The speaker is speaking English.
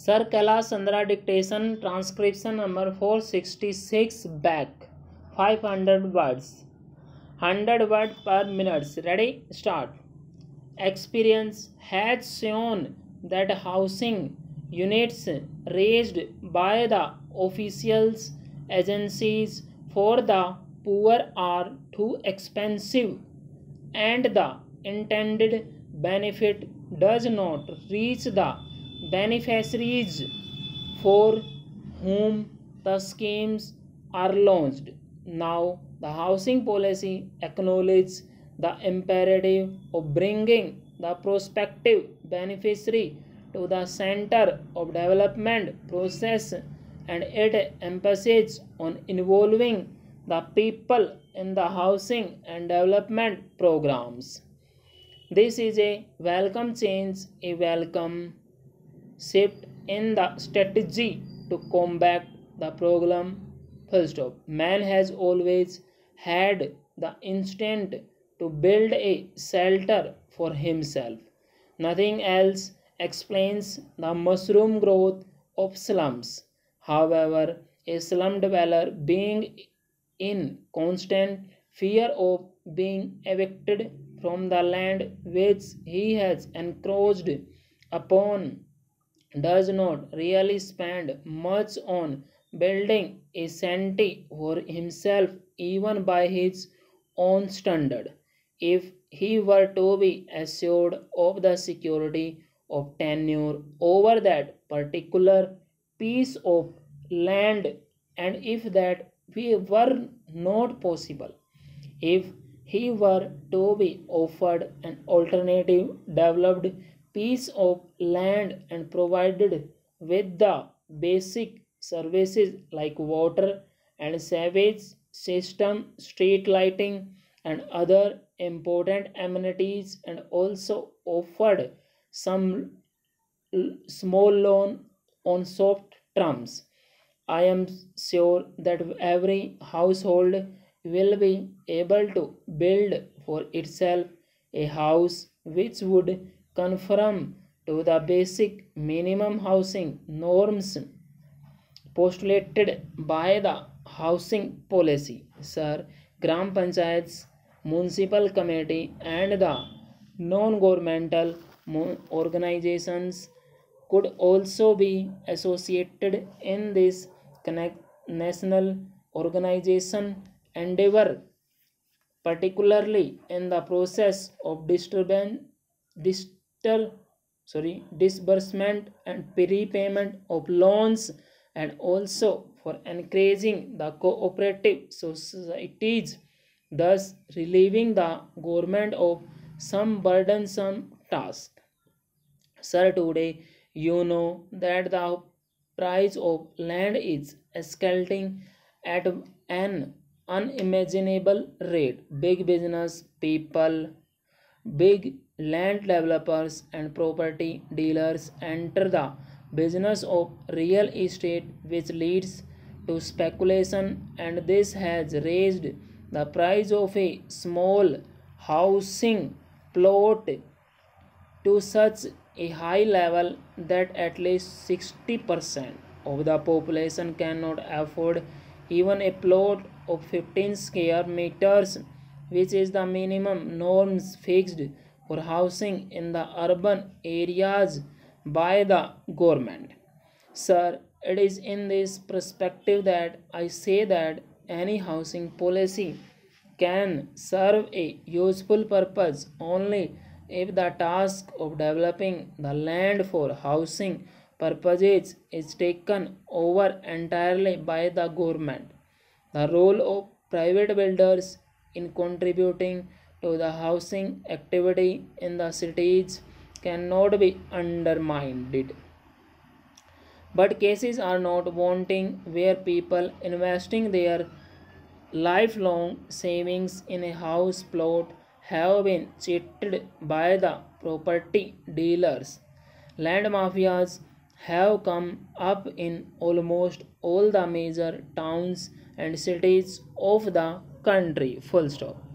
Sir Kailash Chandra dictation transcription number 466 back 500 words 100 words per minute. Ready? Start. Experience has shown that housing units raised by the officials agencies for the poor are too expensive and the intended benefit does not reach the beneficiaries for whom the schemes are launched. Now, the housing policy acknowledges the imperative of bringing the prospective beneficiary to the center of development process, and it emphasizes on involving the people in the housing and development programs. This is a welcome change, a welcome shift in the strategy to combat the problem. Full stop. Man has always had the instinct to build a shelter for himself. Nothing else explains the mushroom growth of slums. However, a slum dweller being in constant fear of being evicted from the land which he has encroached upon does not really spend much on building a shanty for himself even by his own standard. If he were to be assured of the security of tenure over that particular piece of land, and if that were not possible, if he were to be offered an alternative developed piece of land and provided with the basic services like water and sewage system, street lighting, and other important amenities, and also offered some small loan on soft terms, I am sure that every household will be able to build for itself a house which would conform to the basic minimum housing norms postulated by the housing policy. Sir, Gram Panchayats, municipal committee, and the non-governmental organizations could also be associated in this national organization endeavor, particularly in the process of disbursement and prepayment of loans, and also for encouraging the cooperative societies, thus relieving the government of some burdensome task. Sir, today you know that the price of land is escalating at an unimaginable rate. Big business people, big land developers, and property dealers enter the business of real estate, which leads to speculation, and this has raised the price of a small housing plot to such a high level that at least 60% of the population cannot afford even a plot of 15 square meters, which is the minimum norms fixed for housing in the urban areas by the government. Sir, it is in this perspective that I say that any housing policy can serve a useful purpose only if the task of developing the land for housing purposes is taken over entirely by the government. The role of private builders in contributing to the housing activity in the cities cannot be undermined. But cases are not wanting where people investing their lifelong savings in a house plot have been cheated by the property dealers. Land mafias have come up in almost all the major towns and cities of the country. Full stop.